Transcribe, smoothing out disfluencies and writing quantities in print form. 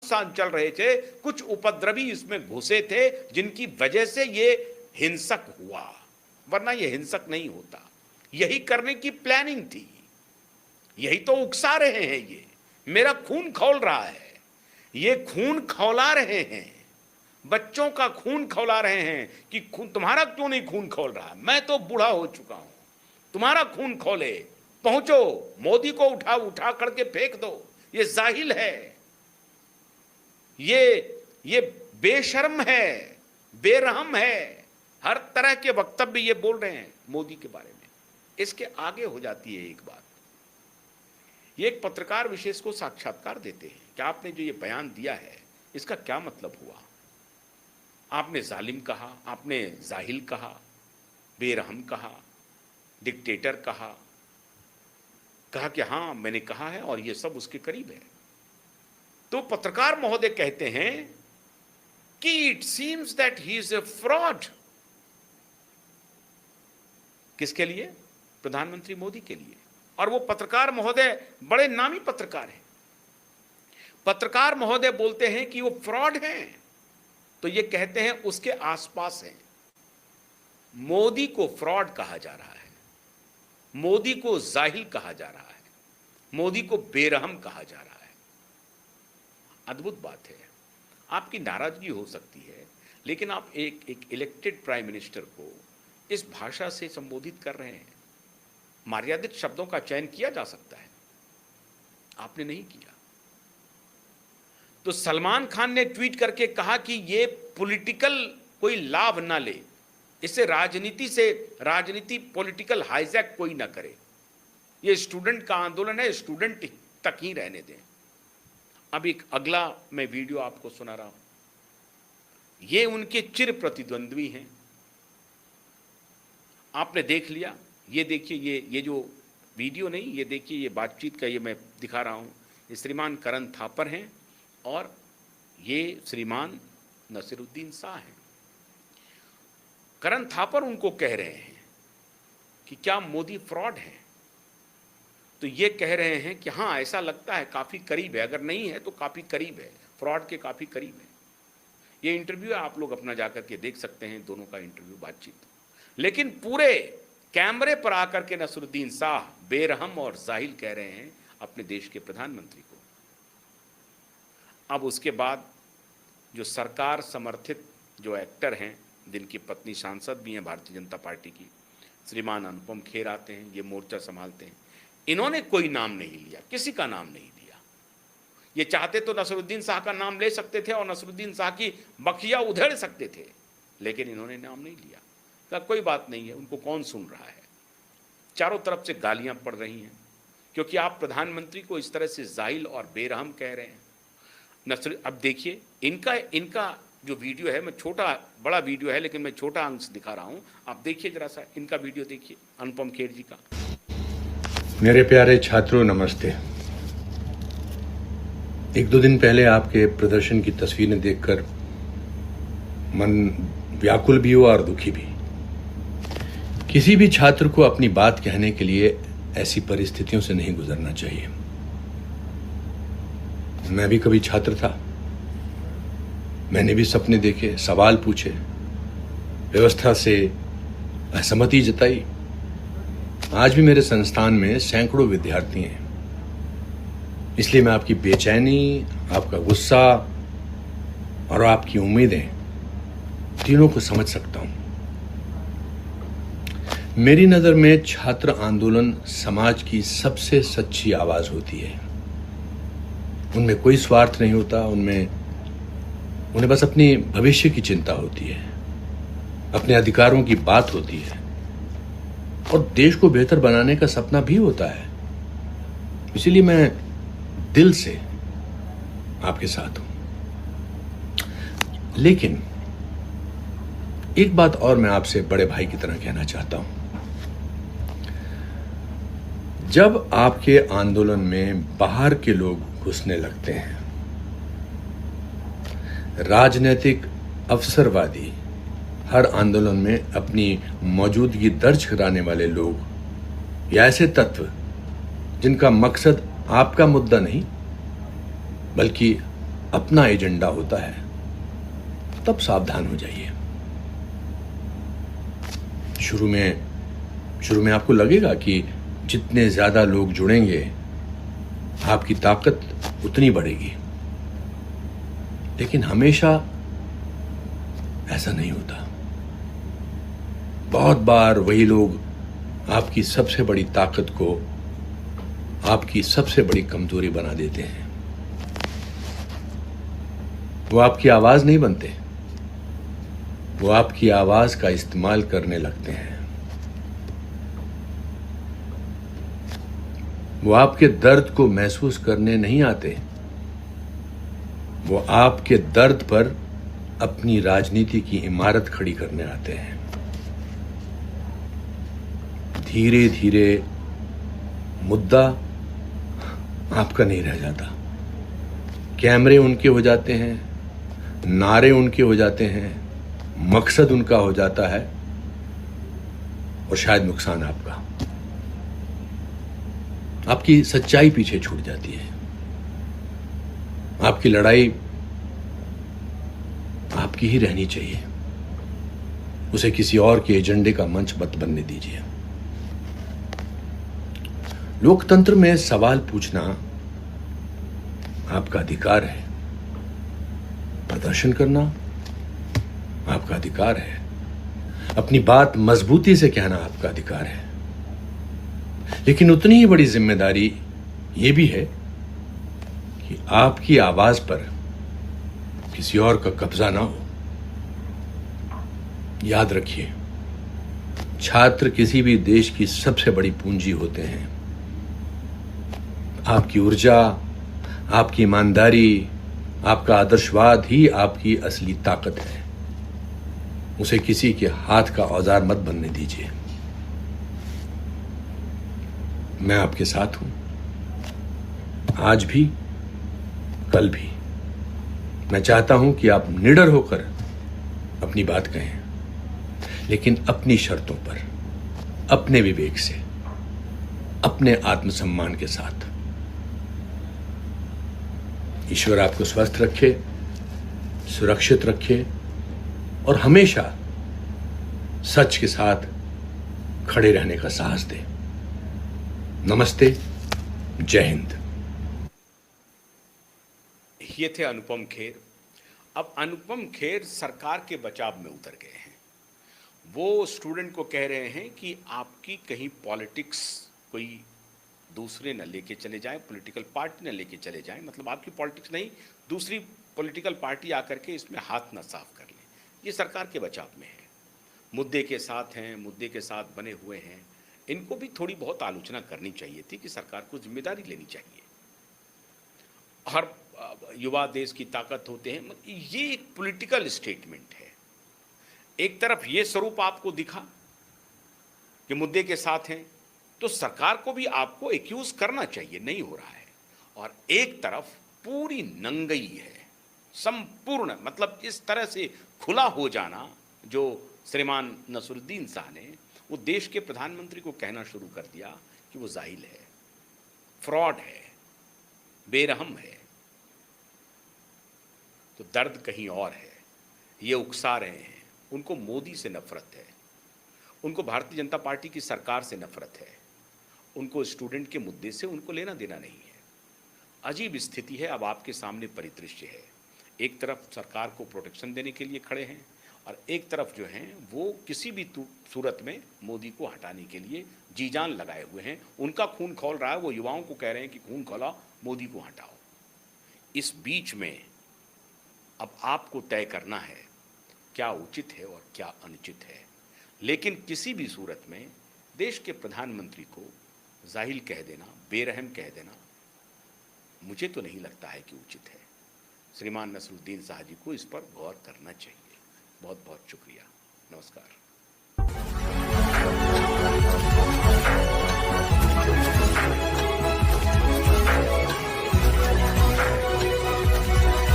साथ चल रहे थे, कुछ उपद्रवी इसमें घुसे थे जिनकी वजह से ये हिंसक हुआ, वरना ये हिंसक नहीं होता। यही करने की प्लानिंग थी, यही तो उकसा रहे हैं, ये मेरा खून खौल रहा है, ये खून खौला रहे हैं, बच्चों का खून खौला रहे हैं कि खून तुम्हारा क्यों नहीं खून खौल रहा, मैं तो बूढ़ा हो चुका हूं, तुम्हारा खून खौले, पहुंचो, मोदी को उठा उठा करके फेंक दो, ये जाहिल है, ये बेशर्म है, बेरहम है, हर तरह के वक्तव्य ये बोल रहे हैं मोदी के बारे में। इसके आगे हो जाती है एक बात, ये एक पत्रकार विशेष को साक्षात्कार देते हैं कि आपने जो ये बयान दिया है इसका क्या मतलब हुआ। आपने जालिम कहा, आपने जाहिल कहा, बेरहम कहा, डिक्टेटर कहा कि हाँ मैंने कहा है और ये सब उसके करीब है। तो पत्रकार महोदय कहते हैं कि it seems that he is a fraud. किसके लिए? प्रधानमंत्री मोदी के लिए। और वो पत्रकार महोदय बड़े नामी पत्रकार हैं। पत्रकार महोदय बोलते हैं कि वो फ्रॉड हैं, तो ये कहते हैं उसके आसपास हैं। मोदी को फ्रॉड कहा जा रहा है, मोदी को जाहिल कहा जा रहा है, मोदी को बेरहम कहा जा रहा है। अद्भुत बात है। आपकी नाराजगी हो सकती है, लेकिन आप एक इलेक्टेड प्राइम मिनिस्टर को इस भाषा से संबोधित कर रहे हैं। मर्यादित शब्दों का चयन किया जा सकता है, आपने नहीं किया। तो सलमान खान ने ट्वीट करके कहा कि ये पॉलिटिकल कोई लाभ ना ले, इससे राजनीति पॉलिटिकल हाईजैक कोई ना करे, ये स्टूडेंट का आंदोलन है, स्टूडेंट तक ही रहने दें। अब एक अगला मैं वीडियो आपको सुना रहा हूं। ये उनके चिर प्रतिद्वंद्वी हैं, आपने देख लिया। ये देखिए, ये जो वीडियो नहीं, ये देखिए, ये बातचीत का ये मैं दिखा रहा हूँ। ये श्रीमान करण थापर हैं और ये श्रीमान नसीरुद्दीन शाह हैं। करण थापर उनको कह रहे हैं कि क्या मोदी फ्रॉड है, तो ये कह रहे हैं कि हाँ ऐसा लगता है, काफ़ी करीब है, अगर नहीं है तो काफ़ी करीब है, फ्रॉड के काफ़ी करीब है। ये इंटरव्यू है, आप लोग अपना जाकर के देख सकते हैं, दोनों का इंटरव्यू, बातचीत। लेकिन पूरे कैमरे पर आकर के नसीरुद्दीन शाह बेरहम और जाहिल कह रहे हैं अपने देश के प्रधानमंत्री को। अब उसके बाद जो सरकार समर्थित जो एक्टर हैं, जिनकी पत्नी सांसद भी हैं भारतीय जनता पार्टी की, श्रीमान अनुपम खेर आते हैं, ये मोर्चा संभालते हैं। इन्होंने कोई नाम नहीं लिया, किसी का नाम नहीं लिया। ये चाहते तो नसीरुद्दीन शाह का नाम ले सकते थे और नसीरुद्दीन शाह की बखिया उधेड़ सकते थे, लेकिन इन्होंने नाम नहीं लिया। कहा कोई बात नहीं है, उनको कौन सुन रहा है। चारों तरफ से गालियां पड़ रही हैं क्योंकि आप प्रधानमंत्री को इस तरह से जाहिल और बेरहम कह रहे हैं। अब देखिए इनका जो वीडियो है, मैं बड़ा वीडियो है लेकिन मैं छोटा अंश दिखा रहा हूं, आप देखिए जरा सा इनका वीडियो देखिए, अनुपम खेर जी का। मेरे प्यारे छात्रों, नमस्ते। एक दो दिन पहले आपके प्रदर्शन की तस्वीरें देखकर मन व्याकुल भी हुआ और दुखी भी। किसी भी छात्र को अपनी बात कहने के लिए ऐसी परिस्थितियों से नहीं गुजरना चाहिए। मैं भी कभी छात्र था, मैंने भी सपने देखे, सवाल पूछे, व्यवस्था से असहमति जताई। आज भी मेरे संस्थान में सैकड़ों विद्यार्थी हैं, इसलिए मैं आपकी बेचैनी, आपका गुस्सा और आपकी उम्मीदें तीनों को समझ सकता हूं। मेरी नज़र में छात्र आंदोलन समाज की सबसे सच्ची आवाज होती है। उनमें कोई स्वार्थ नहीं होता, उन्हें बस अपनी भविष्य की चिंता होती है, अपने अधिकारों की बात होती है और देश को बेहतर बनाने का सपना भी होता है। इसीलिए मैं दिल से आपके साथ हूं। लेकिन एक बात और मैं आपसे बड़े भाई की तरह कहना चाहता हूं। जब आपके आंदोलन में बाहर के लोग घुसने लगते हैं, राजनीतिक अवसरवादी, हर आंदोलन में अपनी मौजूदगी दर्ज कराने वाले लोग या ऐसे तत्व जिनका मकसद आपका मुद्दा नहीं बल्कि अपना एजेंडा होता है, तब सावधान हो जाइए। शुरू में आपको लगेगा कि जितने ज्यादा लोग जुड़ेंगे आपकी ताकत उतनी बढ़ेगी, लेकिन हमेशा ऐसा नहीं होता। बहुत बार वही लोग आपकी सबसे बड़ी ताकत को आपकी सबसे बड़ी कमजोरी बना देते हैं। वो आपकी आवाज नहीं बनते, वो आपकी आवाज का इस्तेमाल करने लगते हैं। वो आपके दर्द को महसूस करने नहीं आते, वो आपके दर्द पर अपनी राजनीति की इमारत खड़ी करने आते हैं। धीरे धीरे मुद्दा आपका नहीं रह जाता, कैमरे उनके हो जाते हैं, नारे उनके हो जाते हैं, मकसद उनका हो जाता है और शायद नुकसान आपका। आपकी सच्चाई पीछे छूट जाती है, आपकी लड़ाई आपकी ही रहनी चाहिए, उसे किसी और के एजेंडे का मंच मत बनने दीजिए। लोकतंत्र में सवाल पूछना आपका अधिकार है, प्रदर्शन करना आपका अधिकार है, अपनी बात मजबूती से कहना आपका अधिकार है, लेकिन उतनी ही बड़ी जिम्मेदारी यह भी है कि आपकी आवाज पर किसी और का कब्जा ना हो। याद रखिए, छात्र किसी भी देश की सबसे बड़ी पूंजी होते हैं। आपकी ऊर्जा, आपकी ईमानदारी, आपका आदर्शवाद ही आपकी असली ताकत है। उसे किसी के हाथ का औजार मत बनने दीजिए। मैं आपके साथ हूं, आज भी, कल भी। मैं चाहता हूं कि आप निडर होकर अपनी बात कहें, लेकिन अपनी शर्तों पर, अपने विवेक से, अपने आत्मसम्मान के साथ। ईश्वर आपको स्वस्थ रखे, सुरक्षित रखे और हमेशा सच के साथ खड़े रहने का साहस दे। नमस्ते, जय हिंद। ये थे अनुपम खेर। अब अनुपम खेर सरकार के बचाव में उतर गए हैं। वो स्टूडेंट को कह रहे हैं कि आपकी कहीं पॉलिटिक्स कोई दूसरे न लेके चले जाएं, पॉलिटिकल पार्टी न लेके चले जाएं, मतलब आपकी पॉलिटिक्स नहीं, दूसरी पॉलिटिकल पार्टी आकर के इसमें हाथ न साफ कर ले। ये सरकार के बचाव में है, मुद्दे के साथ हैं, मुद्दे के साथ बने हुए हैं। इनको भी थोड़ी बहुत आलोचना करनी चाहिए थी कि सरकार को जिम्मेदारी लेनी चाहिए। हर युवा देश की ताकत होते हैं। ये एक पॉलिटिकल स्टेटमेंट है। एक तरफ ये स्वरूप आपको दिखा कि मुद्दे के साथ हैं, तो सरकार को भी आपको एक्यूज करना चाहिए, नहीं हो रहा है। और एक तरफ पूरी नंगई है, संपूर्ण, मतलब इस तरह से खुला हो जाना जो श्रीमान नसरुद्दीन शाह ने, वो देश के प्रधानमंत्री को कहना शुरू कर दिया कि वो जाहिल है, फ्रॉड है, बेरहम है। तो दर्द कहीं और है। ये उकसा रहे हैं, उनको मोदी से नफरत है, उनको भारतीय जनता पार्टी की सरकार से नफरत है, उनको स्टूडेंट के मुद्दे से उनको लेना देना नहीं है। अजीब स्थिति है। अब आपके सामने परिदृश्य है, एक तरफ सरकार को प्रोटेक्शन देने के लिए खड़े हैं और एक तरफ जो हैं वो किसी भी सूरत में मोदी को हटाने के लिए जी जान लगाए हुए हैं। उनका खून खौल रहा है, वो युवाओं को कह रहे हैं कि खून खौला, मोदी को हटाओ। इस बीच में अब आपको तय करना है क्या उचित है और क्या अनुचित है। लेकिन किसी भी सूरत में देश के प्रधानमंत्री को जाहिल कह देना, बेरहम कह देना, मुझे तो नहीं लगता है कि उचित है। श्रीमान नसरुद्दीन शाह जी को इस पर गौर करना चाहिए। बहुत बहुत शुक्रिया। नमस्कार।